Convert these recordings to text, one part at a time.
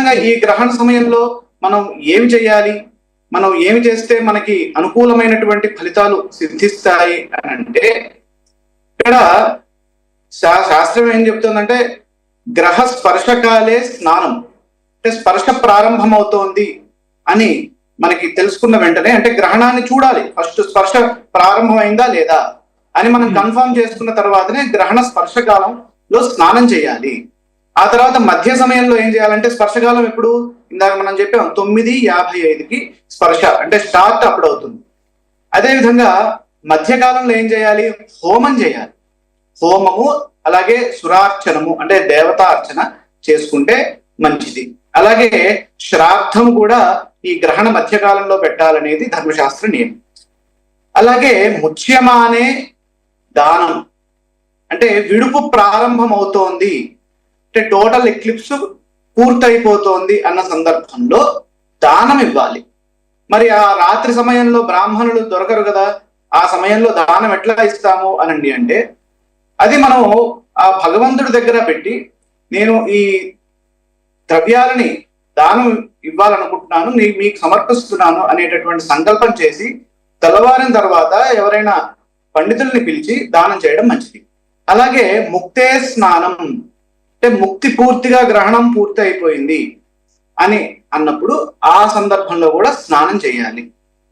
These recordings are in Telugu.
అదేవిధంగా ఈ గ్రహణ సమయంలో మనం ఏమి చేయాలి, మనం ఏమి చేస్తే మనకి అనుకూలమైనటువంటి ఫలితాలు సిద్ధిస్తాయి అని అంటే, ఇక్కడ శాస్త్రం ఏం చెప్తుందంటే గ్రహ స్పర్శకాలే స్నానం, అంటే స్పర్శ ప్రారంభం అవుతోంది అని మనకి తెలుసుకున్న వెంటనే, అంటే గ్రహణాన్ని చూడాలి, ఫస్ట్ స్పర్శ ప్రారంభమైందా లేదా అని మనం కన్ఫర్మ్ చేసుకున్న తర్వాతనే గ్రహణ స్పర్శకాలంలో స్నానం చేయాలి. ఆ తర్వాత మధ్య సమయంలో ఏం చేయాలంటే, స్పర్శకాలం ఎప్పుడు ఇందాక మనం చెప్పాం 9:55కి స్పర్శ, అంటే స్టార్ట్ అప్పుడు అవుతుంది. అదేవిధంగా మధ్యకాలంలో ఏం చేయాలి, హోమం చేయాలి. హోమము అలాగే సురార్చనము అంటే దేవతా అర్చన చేసుకుంటే మంచిది. అలాగే శ్రాద్ధం కూడా ఈ గ్రహణ మధ్యకాలంలో పెట్టాలనేది ధర్మశాస్త్ర నియమం. అలాగే ముచ్యమానే దానం, అంటే విడుపు ప్రారంభం అవుతోంది, అంటే టోటల్ ఎక్లిప్స్ పూర్తయిపోతోంది అన్న సందర్భంలో దానం ఇవ్వాలి. మరి ఆ రాత్రి సమయంలో బ్రాహ్మణులు దొరకరు కదా, ఆ సమయంలో దానం ఎట్లా ఇస్తాము అనండి అంటే, అది మనం ఆ భగవంతుడి దగ్గర పెట్టి, నేను ఈ ద్రవ్యాలని దానం ఇవ్వాలనుకుంటున్నాను, మీకు సమర్పిస్తున్నాను అనేటటువంటి సంకల్పం చేసి తెల్లవారిన తర్వాత ఎవరైనా పండితుల్ని పిలిచి దానం చేయడం మంచిది. అలాగే ముక్తే స్నానం, అంటే ముక్తి పూర్తిగా గ్రహణం పూర్తి అయిపోయింది అని అన్నప్పుడు ఆ సందర్భంలో కూడా స్నానం చేయాలి.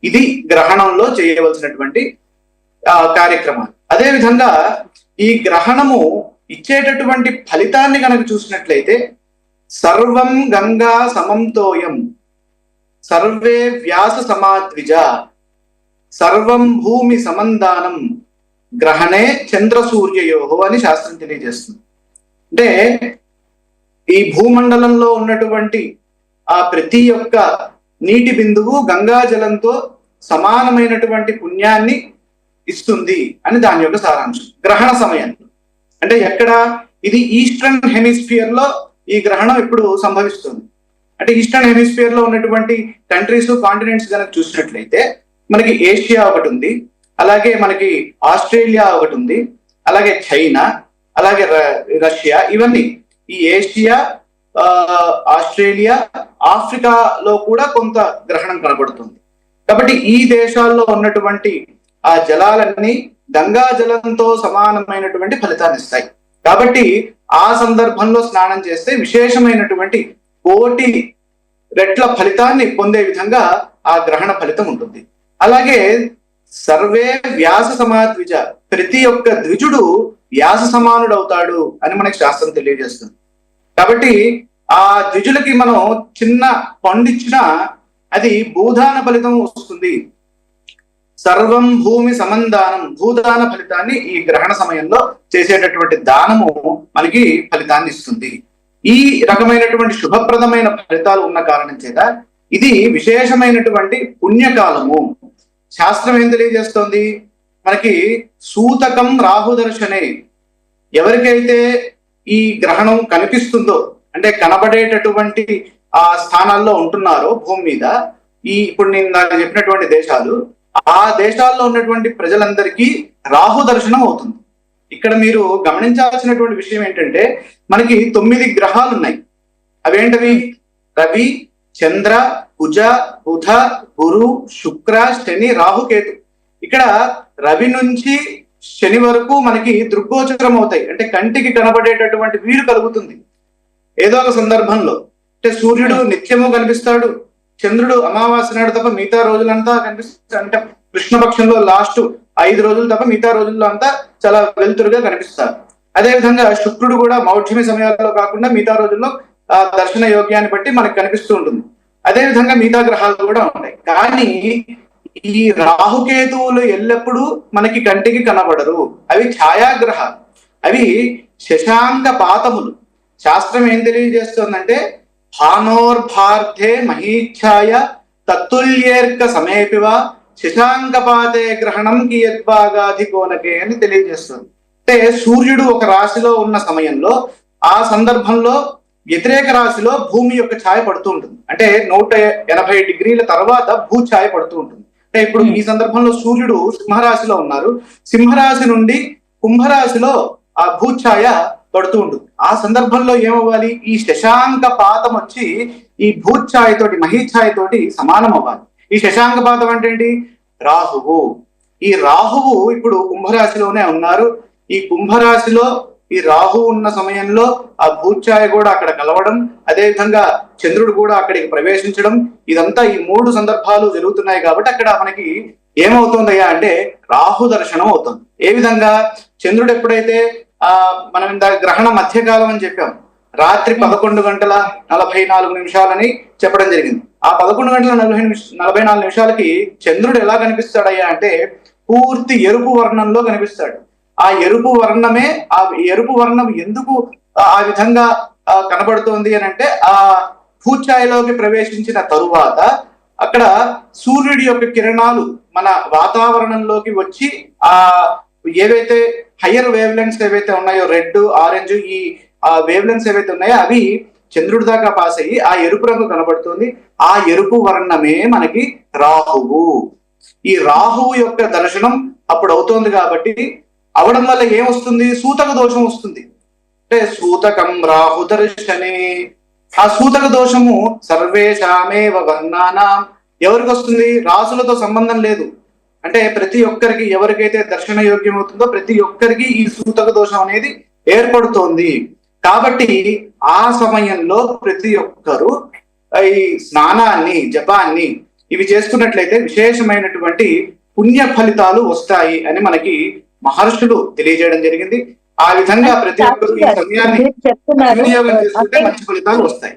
ఇది గ్రహణంలో చేయవలసినటువంటి కార్యక్రమాలు. అదేవిధంగా ఈ గ్రహణము ఇచ్చేటటువంటి ఫలితాన్ని కనుక చూసినట్లయితే, సర్వం గంగా సమంతోయం సర్వే వ్యాస సమాద్విజ సర్వం భూమి సమందానం గ్రహణే చంద్ర సూర్యయోహో అని శాస్త్రం తెలియజేస్తుంది. అంటే ఈ భూమండలంలో ఉన్నటువంటి ఆ ప్రతి ఒక్క నీటి బిందువు గంగా జలంతో సమానమైనటువంటి పుణ్యాన్ని ఇస్తుంది అని దాని యొక్క సారాంశం. గ్రహణ సమయంలో అంటే ఎక్కడ, ఇది ఈస్టర్న్ హెమిస్ఫియర్ లో ఈ గ్రహణం ఇప్పుడు సంభవిస్తుంది. అంటే ఈస్టర్న్ హెమిస్ఫియర్ లో ఉన్నటువంటి కంట్రీస్, కాంటినెంట్స్ కనుక చూసినట్లయితే మనకి ఏషియా ఒకటి ఉంది, అలాగే మనకి ఆస్ట్రేలియా ఒకటి ఉంది, అలాగే చైనా, అలాగే రష్యా, ఇవన్నీ ఈ ఏషియా, ఆస్ట్రేలియా, ఆఫ్రికాలో కూడా కొంత గ్రహణం కనబడుతుంది. కాబట్టి ఈ దేశాల్లో ఉన్నటువంటి ఆ జలాలన్నీ గంగా జలంతో సమానమైనటువంటి ఫలితాన్ని ఇస్తాయి. కాబట్టి ఆ సందర్భంలో స్నానం చేస్తే విశేషమైనటువంటి కోటి రెట్ల ఫలితాన్ని పొందే విధంగా ఆ గ్రహణ ఫలితం ఉంటుంది. అలాగే సర్వే వ్యాస సమాద్విజ, ప్రతి ఒక్క ద్విజుడు వ్యాస సమానుడు అవుతాడు అని మనకి శాస్త్రం తెలియజేస్తుంది. కాబట్టి ఆ ద్విజులకి మనం చిన్న పండిచ్చినా అది భూదాన ఫలితం వస్తుంది. సర్వం భూమి సమందానం, భూదాన ఫలితాన్ని ఈ గ్రహణ సమయంలో చేసేటటువంటి దానము మనకి ఫలితాన్ని ఇస్తుంది. ఈ రకమైనటువంటి శుభప్రదమైన ఫలితాలు ఉన్న కారణం చేత ఇది విశేషమైనటువంటి పుణ్యకాలము. శాస్త్రం ఏం తెలియజేస్తోంది మనకి, సూతకం రాహుదర్శనే, ఎవరికైతే ఈ గ్రహణం కనిపిస్తుందో, అంటే కనబడేటటువంటి ఆ స్థానాల్లో ఉంటున్నారో భూమి మీద, ఇప్పుడు నేను నాకు చెప్పినటువంటి దేశాలు, ఆ దేశాల్లో ఉన్నటువంటి ప్రజలందరికీ రాహు దర్శనం అవుతుంది. ఇక్కడ మీరు గమనించాల్సినటువంటి విషయం ఏంటంటే, మనకి 9 గ్రహాలు ఉన్నాయి. అవేంటవి? రవి, చంద్ర, కుజ, బుధ, గురు, శుక్ర, శని, రాహుకేతు. ఇక్కడ రవి నుంచి శని వరకు మనకి దృగ్గోచరం అవుతాయి, అంటే కంటికి కనబడేటటువంటి వీలు కలుగుతుంది ఏదో ఒక సందర్భంలో. అంటే సూర్యుడు నిత్యము కనిపిస్తాడు, చంద్రుడు అమావాస్య నాడు తప్ప మిగతా రోజులంతా కనిపిస్తాడు, అంటే కృష్ణపక్షంలో లాస్ట్ 5 రోజులు తప్ప మిగతా రోజుల్లో అంతా చాలా వెలుతురుగా కనిపిస్తారు. అదేవిధంగా శుక్రుడు కూడా మౌఢ్యమి సమయాల్లో కాకుండా మిగతా రోజుల్లో దర్శన యోగ్యాన్ని బట్టి మనకు కనిపిస్తూ ఉంటుంది. అదేవిధంగా మిగతా గ్రహాలు కూడా ఉంటాయి. కానీ ఈ రాహుకేతువులు ఎల్లప్పుడూ మనకి కంటికి కనబడరు, అవి ఛాయాగ్రహాలు, అవి శశాంక పాతములు. శాస్త్రం ఏం తెలియజేస్తుందంటే, భానోర్భార్థే మహీఛాయ తత్తుల్యేర్క సమేపివ శశాంకపాతే గ్రహణం కియద్భాగాధికోనకే అని తెలియజేస్తుంది. అంటే సూర్యుడు ఒక రాశిలో ఉన్న సమయంలో ఆ సందర్భంలో వ్యతిరేక రాశిలో భూమి యొక్క ఛాయ పడుతూ ఉంటుంది. అంటే 180 డిగ్రీల తర్వాత భూ ఛాయ పడుతూ ఉంటుంది. అంటే ఇప్పుడు ఈ సందర్భంలో సూర్యుడు సింహరాశిలో ఉన్నారు, సింహరాశి నుండి కుంభరాశిలో ఆ భూఛాయ పడుతూ ఉంటుంది. ఆ సందర్భంలో ఏమవ్వాలి, ఈ శశాంక పాతం వచ్చి ఈ భూఛాయ తోటి మహీఛాయ తోటి సమానం అవ్వాలి. ఈ శశాంక పాతం అంటే ఏంటి, రాహువు. ఈ రాహువు ఇప్పుడు కుంభరాశిలోనే ఉన్నారు. ఈ కుంభరాశిలో ఈ రాహు ఉన్న సమయంలో ఆ భూఛాయ కూడా అక్కడ కలవడం, అదేవిధంగా చంద్రుడు కూడా అక్కడికి ప్రవేశించడం, ఇదంతా ఈ 3 సందర్భాలు జరుగుతున్నాయి. కాబట్టి అక్కడ మనకి ఏమవుతుందయ్యా అంటే రాహు దర్శనం అవుతుంది. ఏ విధంగా, చంద్రుడు ఎప్పుడైతే మనం ఇందాక గ్రహణ మధ్యకాలం అని చెప్పాం, రాత్రి 11:44 చెప్పడం జరిగింది. ఆ 11:44 చంద్రుడు ఎలా కనిపిస్తాడయ్యా అంటే పూర్తి ఎరుపు వర్ణంలో కనిపిస్తాడు. ఆ ఎరుపు వర్ణమే, ఆ ఎరుపు వర్ణం ఎందుకు ఆ విధంగా కనబడుతోంది అని అంటే, ఆ భూఛాయలోకి ప్రవేశించిన తరువాత అక్కడ సూర్యుడి యొక్క కిరణాలు మన వాతావరణంలోకి వచ్చి ఆ ఏవైతే హయ్యర్ వేవ్ లెంగ్స్ ఏవైతే ఉన్నాయో, రెడ్, ఆరెంజ్, ఈ వేవ్ లెంగ్స్ ఏవైతే ఉన్నాయో అవి చంద్రుడి దాకా పాస్ అయ్యి ఆ ఎరుపు రంగు కనబడుతుంది. ఆ ఎరుపు వర్ణమే మనకి రాహువు. ఈ రాహువు యొక్క దర్శనం అప్పుడు అవుతోంది. కాబట్టి అవడం వల్ల ఏమొస్తుంది, సూతక దోషం వస్తుంది. అంటే సూతకం రాహు దర్శనే, ఆ సూతక దోషము సర్వేషామేవ వర్ణానాం, ఎవరికి వస్తుంది, రాసులతో సంబంధం లేదు. అంటే ప్రతి ఒక్కరికి ఎవరికైతే దర్శన యోగ్యం అవుతుందో ప్రతి ఒక్కరికి ఈ సూతక దోషం అనేది ఏర్పడుతోంది. కాబట్టి ఆ సమయంలో ప్రతి ఒక్కరు ఈ స్నానాన్ని, జపాన్ని ఇవి చేసుకున్నట్లయితే విశేషమైనటువంటి పుణ్య ఫలితాలు వస్తాయి అని మనకి మహర్షులు తెలియజేయడం జరిగింది. ఆ విధంగా ప్రతి ఒక్కరు ఈ సమయాన్ని వినియోగం చేసుకుంటే మంచి ఫలితాలు వస్తాయి.